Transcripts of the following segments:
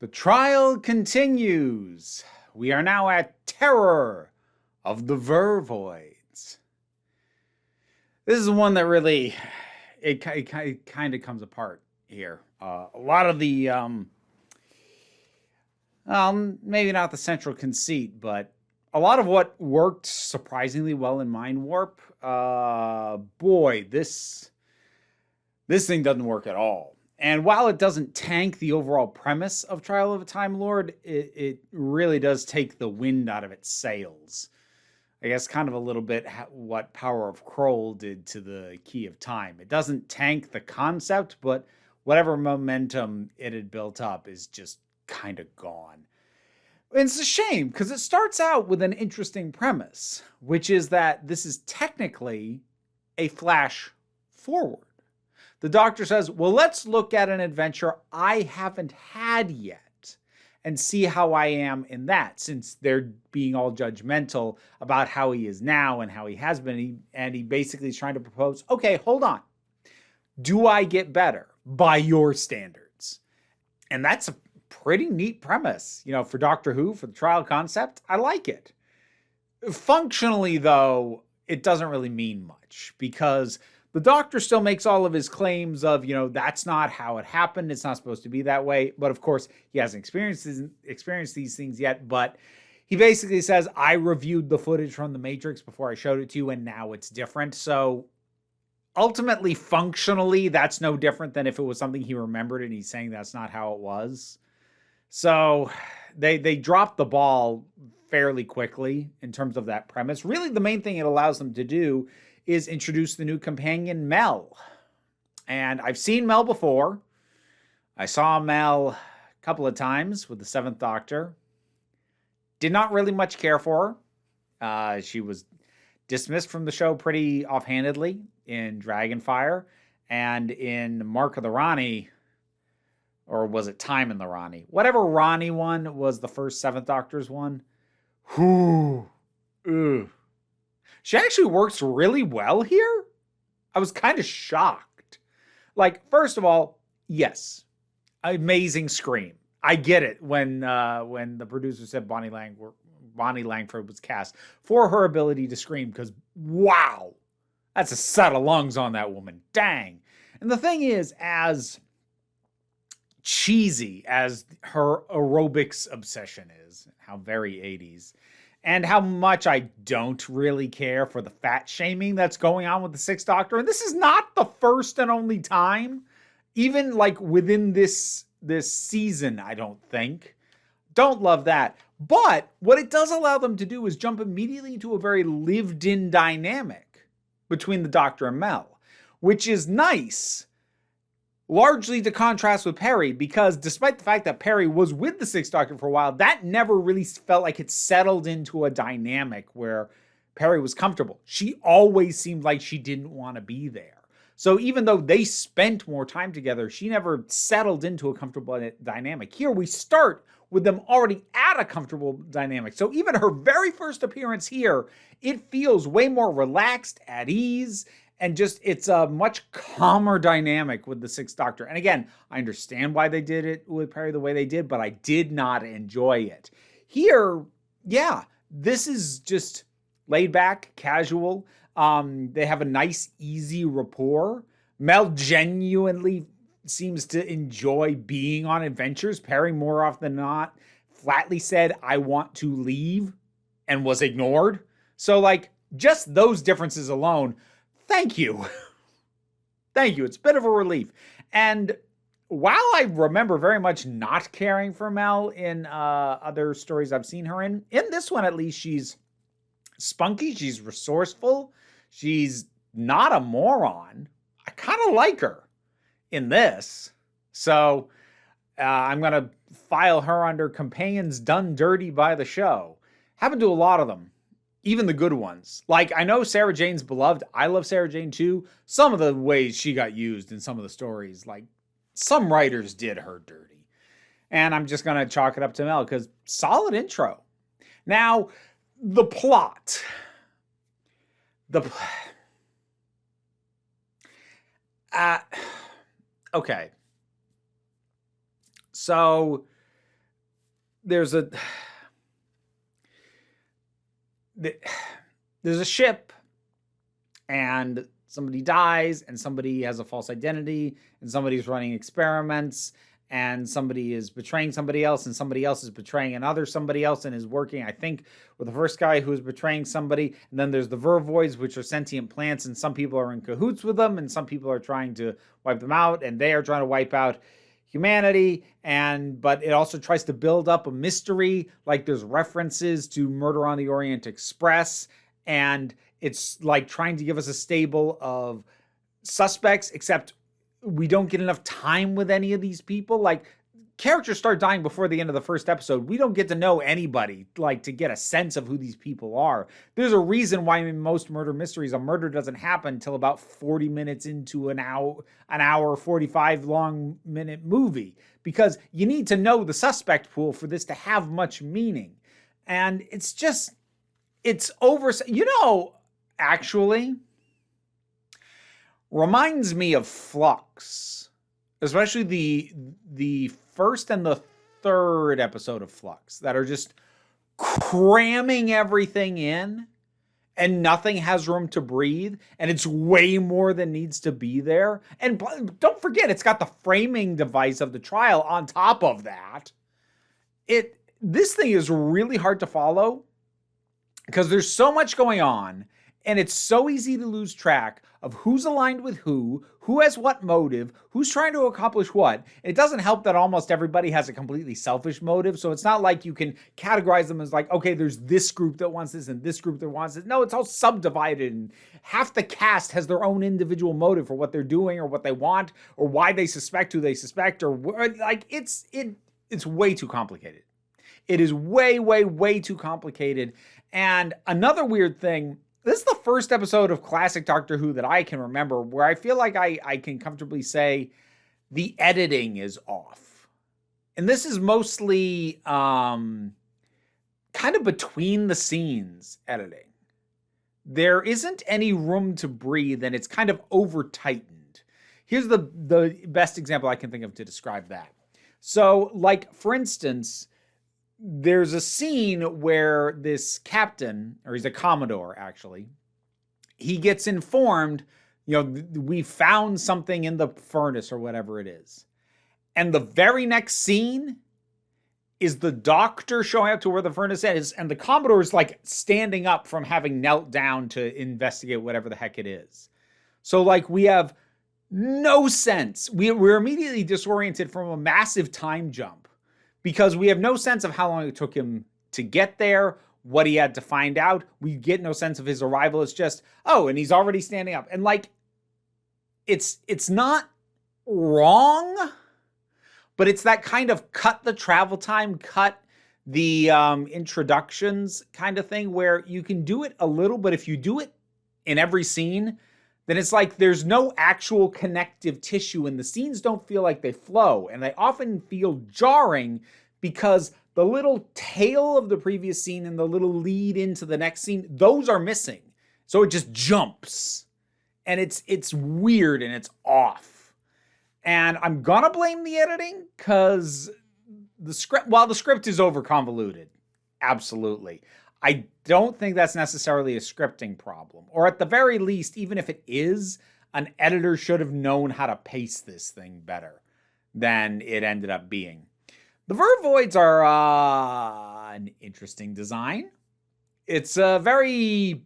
The trial continues. We are now at Terror of the Vervoids. This is one that really, it kind of comes apart here. A lot of the, maybe not the central conceit, but a lot of what worked surprisingly well in Mind Warp, boy, this thing doesn't work at all. And while it doesn't tank the overall premise of Trial of a Time Lord, it really does take the wind out of its sails. I guess kind of a little bit what Power of Kroll did to the Key of Time. It doesn't tank the concept, but whatever momentum it had built up is just kind of gone. And it's a shame because it starts out with an interesting premise, which is that this is technically a flash forward. The Doctor says, well, let's look at an adventure I haven't had yet and see how I am in that, since they're being all judgmental about how he is now and how he has been. And he basically is trying to propose, okay, hold on. Do I get better by your standards? And that's a pretty neat premise, for Doctor Who, for the trial concept. I like it. Functionally, though, it doesn't really mean much because the Doctor still makes all of his claims of, that's not how it happened. It's not supposed to be that way. But of course, he hasn't experienced these things yet. But he basically says, I reviewed the footage from The Matrix before I showed it to you, and now it's different. So ultimately, functionally, that's no different than if it was something he remembered and he's saying that's not how it was. So they dropped the ball fairly quickly in terms of that premise. Really, the main thing it allows them to do is introduce the new companion, Mel. And I've seen Mel before. I saw Mel a couple of times with the Seventh Doctor. Did not really much care for her. She was dismissed from the show pretty offhandedly in Dragonfire. And in Mark of the Rani, or was it Time in the Rani? Whatever Rani one was the first Seventh Doctor's one. Whew. Ugh. She actually works really well here. I was kind of shocked. First of all, yes, amazing scream. I get it when the producer said Bonnie Langford was cast for her ability to scream, because wow, that's a set of lungs on that woman. Dang. And the thing is, as cheesy as her aerobics obsession is, how very 80s, and how much I don't really care for the fat shaming that's going on with the Sixth Doctor. And this is not the first and only time, even within this season, I don't think. Don't love that. But what it does allow them to do is jump immediately into a very lived-in dynamic between the Doctor and Mel, which is nice, largely to contrast with Perry, because despite the fact that Perry was with the Sixth Doctor for a while, that never really felt like it settled into a dynamic where Perry was comfortable. She always seemed like she didn't want to be there. So even though they spent more time together, she never settled into a comfortable dynamic. Here we start with them already at a comfortable dynamic. So even her very first appearance here, it feels way more relaxed, at ease, and just, it's a much calmer dynamic with the Sixth Doctor. And again, I understand why they did it with Perry the way they did, but I did not enjoy it. Here, yeah, this is just laid back, casual. They have a nice, easy rapport. Mel genuinely seems to enjoy being on adventures. Perry, more often than not, flatly said, I want to leave, and was ignored. So, just those differences alone, thank you. Thank you. It's a bit of a relief. And while I remember very much not caring for Mel in other stories I've seen her in this one at least, she's spunky, she's resourceful, she's not a moron. I kind of like her in this. So I'm going to file her under companions done dirty by the show. Happened to a lot of them. Even the good ones. I know Sarah Jane's beloved. I love Sarah Jane too. Some of the ways she got used in some of the stories, some writers did her dirty. And I'm just going to chalk it up to Mel because solid intro. Now, the plot. Okay. So there's a ship, and somebody dies, and somebody has a false identity, and somebody's running experiments, and somebody is betraying somebody else, and somebody else is betraying another somebody else, and is working, I think, with the first guy who is betraying somebody. And then there's the Vervoids, which are sentient plants, and some people are in cahoots with them, and some people are trying to wipe them out, and they are trying to wipe out humanity. But it also tries to build up a mystery, like there's references to Murder on the Orient Express, and it's like trying to give us a stable of suspects, except we don't get enough time with any of these people. Like, characters start dying before the end of the first episode. We don't get to know anybody, like, to get a sense of who these people are. There's a reason why in most murder mysteries, a murder doesn't happen until about 40 minutes into an hour 45 long minute movie, because you need to know the suspect pool for this to have much meaning. And it's just, it's over. Actually, reminds me of Flux, especially the first and the third episode of Flux, that are just cramming everything in, and nothing has room to breathe, and it's way more than needs to be there. And don't forget, it's got the framing device of the trial on top of that. This thing is really hard to follow because there's so much going on, and it's so easy to lose track of who's aligned with who has what motive, who's trying to accomplish what. It doesn't help that almost everybody has a completely selfish motive, so it's not like you can categorize them as like, okay, there's this group that wants this and this group that wants it. No, it's all subdivided, and half the cast has their own individual motive for what they're doing or what they want or why they suspect who they suspect, or like it's way too complicated. It is way, way, way too complicated. And another weird thing, this is the first episode of classic Doctor Who that I can remember where I feel like I can comfortably say the editing is off. And this is mostly kind of between the scenes editing. There isn't any room to breathe, and it's kind of over-tightened. Here's the best example I can think of to describe that. So, like, for instance, there's a scene where this captain, or he's a commodore actually, he gets informed, we found something in the furnace or whatever it is. And the very next scene is the doctor showing up to where the furnace is, and the commodore is like standing up from having knelt down to investigate whatever the heck it is. So like we have no sense. We're immediately disoriented from a massive time jump, because we have no sense of how long it took him to get there, what he had to find out. We get no sense of his arrival. It's just, oh, and he's already standing up. And like, it's not wrong, but it's that kind of cut the travel time, cut the introductions kind of thing, where you can do it a little, but if you do it in every scene, then it's like there's no actual connective tissue, and the scenes don't feel like they flow, and they often feel jarring because the little tail of the previous scene and the little lead into the next scene, those are missing. So it just jumps, and it's weird and it's off. And I'm gonna blame the editing, because the script is over convoluted, absolutely. I don't think that's necessarily a scripting problem. Or at the very least, even if it is, an editor should have known how to pace this thing better than it ended up being. The Vervoids are an interesting design. It's very,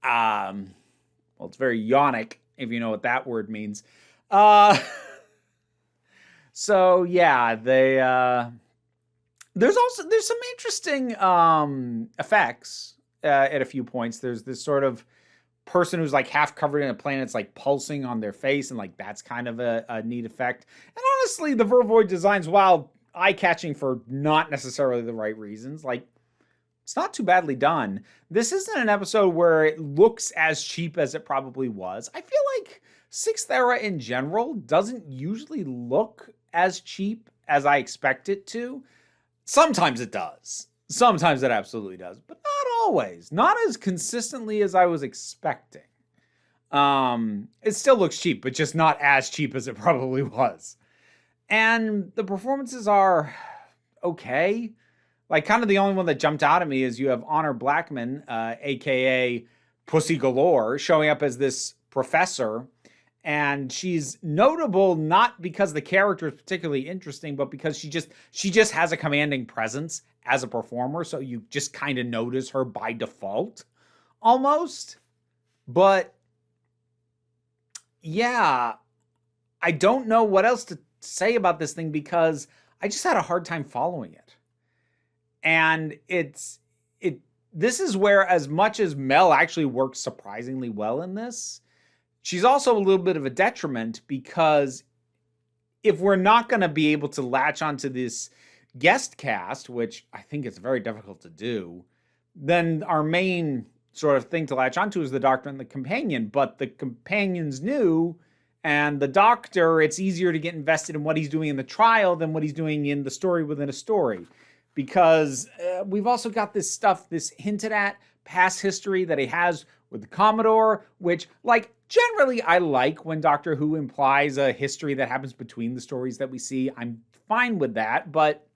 it's very yonic, if you know what that word means. So yeah, there's some interesting effects at a few points. There's this sort of person who's like half covered in a planet's like pulsing on their face, and like that's kind of a neat effect. And honestly, the Vervoid designs, while eye-catching for not necessarily the right reasons, like it's not too badly done. This isn't an episode where it looks as cheap as it probably was. I feel like Sixth Era in general doesn't usually look as cheap as I expect it to. Sometimes it does. Sometimes it absolutely does, but not always. Not as consistently as I was expecting. It still looks cheap, but just not as cheap as it probably was. And the performances are okay. Like, kind of the only one that jumped out at me is you have Honor Blackman, aka Pussy Galore, showing up as this professor. And she's notable not because the character is particularly interesting, but because she just has a commanding presence as a performer. So you just kind of notice her by default, almost. But yeah, I don't know what else to say about this thing because I just had a hard time following it. And this is where, as much as Mel actually works surprisingly well in this, she's also a little bit of a detriment, because if we're not going to be able to latch onto this guest cast, which I think it's very difficult to do, then our main sort of thing to latch onto is the Doctor and the Companion. But the Companion's new, and the Doctor, it's easier to get invested in what he's doing in the trial than what he's doing in the story within a story. Because we've also got this stuff, this hinted at past history that he has with the Commodore, which, like, generally I like when Doctor Who implies a history that happens between the stories that we see. I'm fine with that, but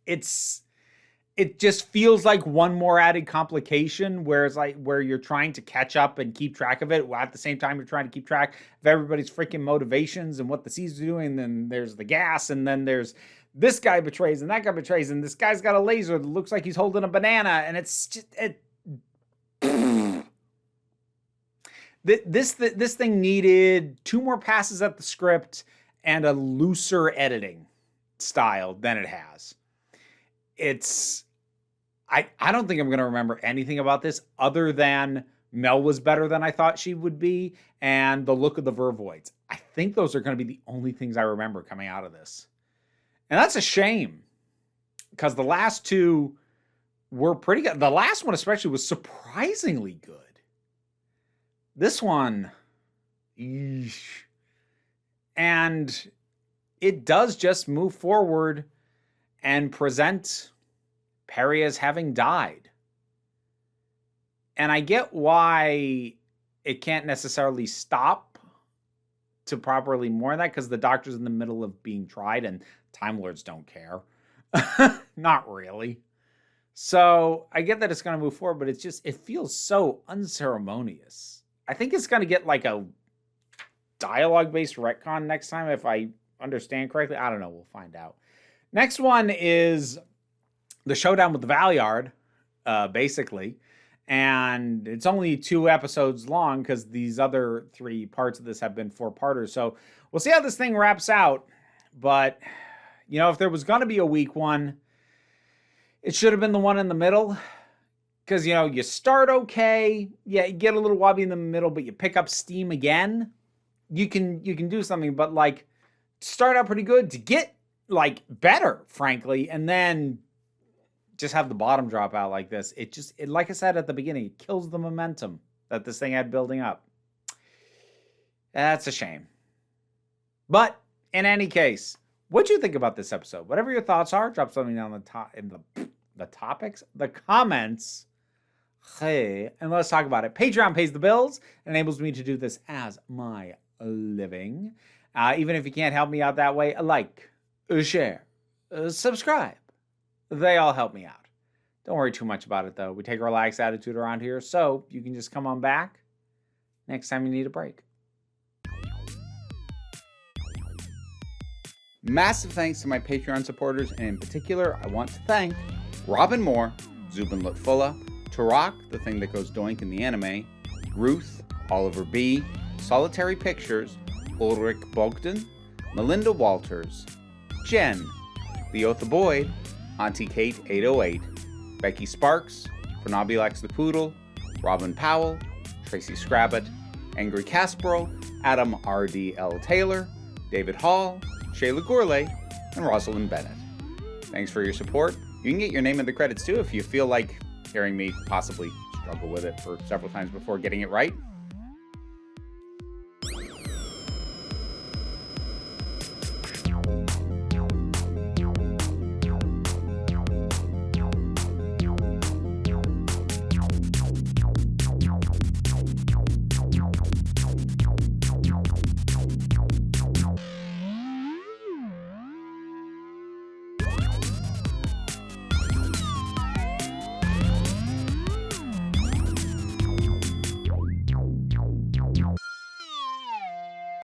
it just feels like one more added complication, where it's like where you're trying to catch up and keep track of it, while at the same time you're trying to keep track of everybody's freaking motivations and what the C's are doing. And then there's the gas, and then there's this guy betrays and that guy betrays, and this guy's got a laser that looks like he's holding a banana, and it's just this thing needed 2 more passes at the script and a looser editing style than it has. I don't think I'm going to remember anything about this other than Mel was better than I thought she would be, and the look of the Vervoids. I think those are going to be the only things I remember coming out of this. And that's a shame, because the last 2 were pretty good. The last one especially was surprisingly good. This one, eesh. And it does just move forward and present Perry as having died. And I get why it can't necessarily stop to properly mourn that, because the Doctor's in the middle of being tried and Time Lords don't care. Not really. So I get that it's going to move forward, but it feels so unceremonious. I think it's going to get like a dialogue-based retcon next time, if I understand correctly. I don't know. We'll find out. Next one is the showdown with the Valeyard, basically. And it's only 2 episodes long, because these other 3 parts of this have been 4-parters. So we'll see how this thing wraps out. But, if there was going to be a weak one, it should have been the one in the middle. Because, you start okay. Yeah, you get a little wobbly in the middle, but you pick up steam again. You can do something, but, like, start out pretty good to get, like, better, frankly. And then just have the bottom drop out like this. It like I said at the beginning, it kills the momentum that this thing had building up. That's a shame. But in any case, what'd you think about this episode? Whatever your thoughts are, drop something down in the comments. Hey, and let's talk about it. Patreon pays the bills, enables me to do this as my living. Even if you can't help me out that way, a like, a share, a subscribe. They all help me out. Don't worry too much about it, though. We take a relaxed attitude around here, so you can just come on back next time you need a break. Massive thanks to my Patreon supporters, and in particular, I want to thank Robin Moore, Zubin Lutfullah, Tarak, the thing that goes doink in the anime, Ruth, Oliver B., Solitary Pictures, Ulrich Bogdan, Melinda Walters, Jen, Leotha Boyd, Auntie Kate 808, Becky Sparks, Fernabulax the Poodle, Robin Powell, Tracy Scrabbit, Angry Kasparov, Adam R.D.L. Taylor, David Hall, Shayla Gourlay, and Rosalind Bennett. Thanks for your support. You can get your name in the credits too if you feel like hearing me possibly struggle with it for several times before getting it right.